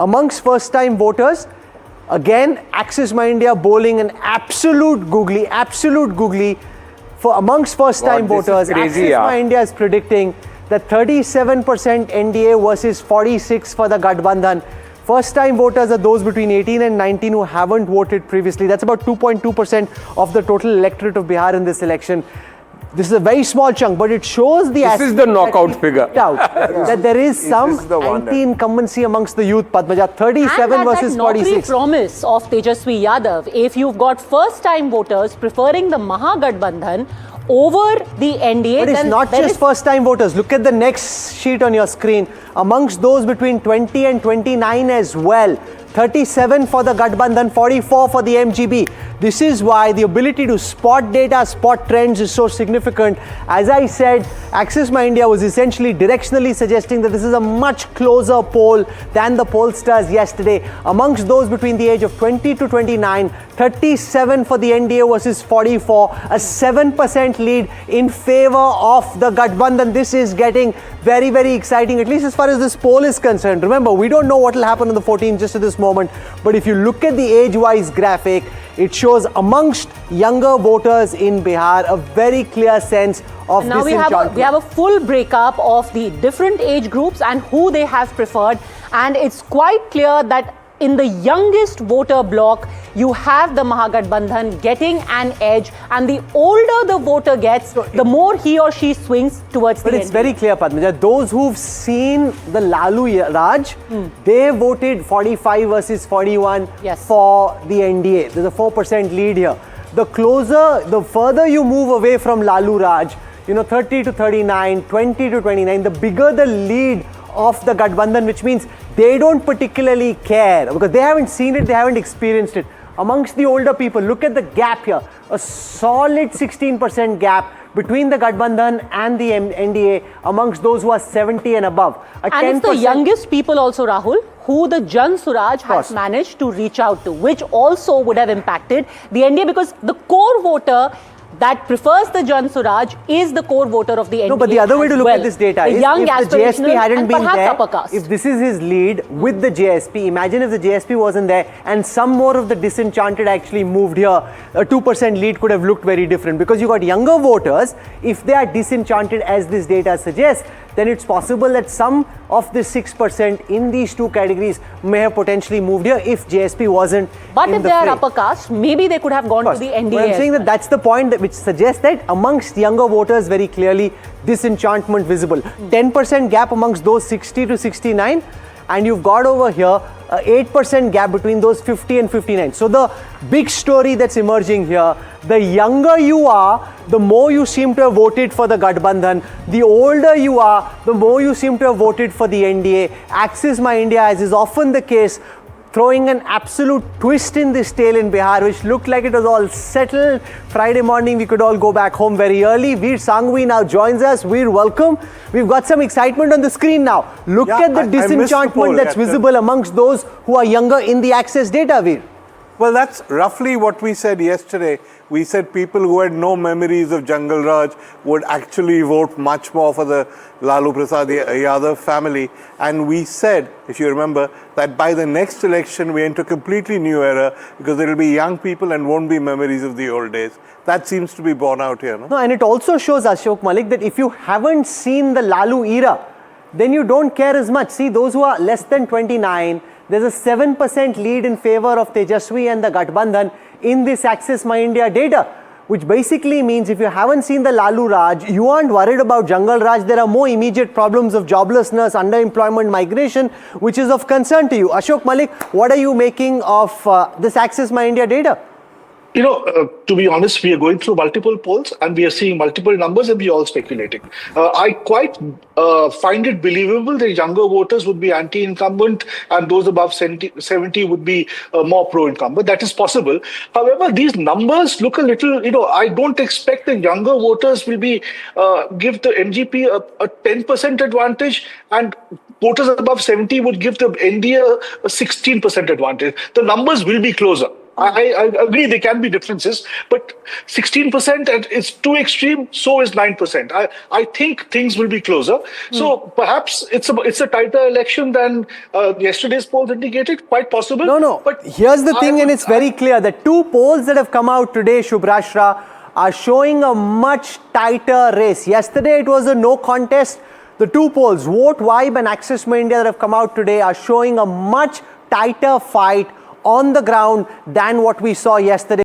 amongst first-time voters, again, Axis My India bowling an absolute googly. For amongst first-time voters, Axis My India is predicting that 37% NDA versus 46 for the Gathbandhan. First-time voters are those between 18 and 19 who haven't voted previously. That's about 2.2% of the total electorate of Bihar in this election. This is a very small chunk, but it shows the... This is the knockout figure. That there is some anti-incumbency amongst the youth, Padmaja. 37 versus 46. And promise of Tejaswi Yadav, if you've got first-time voters preferring the Mahagathbandhan over the NDA... But it's not just first-time voters. Look at the next sheet on your screen. Amongst those between 20 and 29 as well. 37 for the Gathbandhan, 44 for the MGB. This is why the ability to spot data, spot trends is so significant. As I said, Axis My India was essentially directionally suggesting that this is a much closer poll than the pollsters yesterday. Amongst those between the age of 20 to 29, 37 for the NDA versus 44, a 7% lead in favor of the Gathbandhan. This is getting very, very exciting, at least as far as this poll is concerned. Remember, we don't know what will happen on the 14th just at this moment, but if you look at the age-wise graphic, it shows amongst younger voters in Bihar a very clear sense of disenchantment. Now we have a full breakup of the different age groups and who they have preferred, and it's quite clear that in the youngest voter block, you have the Mahagathbandhan getting an edge, and the older the voter gets, the more he or she swings towards the NDA. But it's very clear, Padmaja. Those who've seen the Lalu Raj, they voted 45 versus 41 for the NDA. There's a 4% lead here. The further you move away from Lalu Raj, 30 to 39, 20 to 29, the bigger the lead of the Gathbandhan, which means they don't particularly care because they haven't seen it, they haven't experienced it. Amongst the older people, look at the gap here, a solid 16% gap between the Gathbandhan and the NDA amongst those who are 70 and above. And it's the youngest people also, Rahul, who the Jan Suraj has managed to reach out to, which also would have impacted the NDA because the core voter that prefers the Jan Suraj is the core voter of the NDA. No, but the other way to look at this data is if the JSP hadn't been there, if this is his lead with the JSP, imagine if the JSP wasn't there and some more of the disenchanted actually moved here, a 2% lead could have looked very different because you got younger voters. If they are disenchanted as this data suggests, then it's possible that some of the 6% in these two categories may have potentially moved here if JSP wasn't But if they are upper caste, maybe they could have gone to the NDA. But I'm saying that that's the point which suggests that amongst younger voters, very clearly, disenchantment visible. 10% gap amongst those 60 to 69, and you've got over here a 8% gap between those 50 and 59. So the big story that's emerging here, the younger you are, the more you seem to have voted for the Gathbandhan. The older you are, the more you seem to have voted for the NDA. Axis My India, as is often the case, throwing an absolute twist in this tale in Bihar, which looked like it was all settled. Friday morning, we could all go back home very early. Veer Sanghvi now joins us. Veer, welcome. We've got some excitement on the screen now. Look at the disenchantment that's visible amongst those who are younger in the Access data, Veer. Well, that's roughly what we said yesterday. We said people who had no memories of Jungal Raj would actually vote much more for the Lalu Prasad Yadav family. And we said, if you remember, that by the next election, we enter a completely new era because there will be young people and won't be memories of the old days. That seems to be borne out here, no? No, and it also shows, Ashok Malik, that if you haven't seen the Lalu era, then you don't care as much. See, those who are less than 29, there's a 7% lead in favor of Tejaswi and the Gathbandhan in this Axis My India data, which basically means if you haven't seen the Lalu Raj, you aren't worried about Jungal Raj. There are more immediate problems of joblessness, underemployment, migration, which is of concern to you. Ashok Malik, what are you making of this Axis My India data? To be honest, we are going through multiple polls and we are seeing multiple numbers and we are all speculating. I quite find it believable that younger voters would be anti-incumbent and those above 70 would be more pro-incumbent. That is possible. However, these numbers look a little, I don't expect the younger voters will be give the MGP a 10% advantage and voters above 70 would give the NDA a 16% advantage. The numbers will be closer. I agree there can be differences, but 16% is too extreme. So is 9%. I think things will be closer. So perhaps it's a tighter election than yesterday's polls indicated. Quite possible. No. But here's the thing, and it's very clear. The two polls that have come out today, Shubhrashra, are showing a much tighter race. Yesterday it was a no contest. The two polls, Vote Vibe and Access My India, that have come out today are showing a much tighter fight on the ground than what we saw yesterday.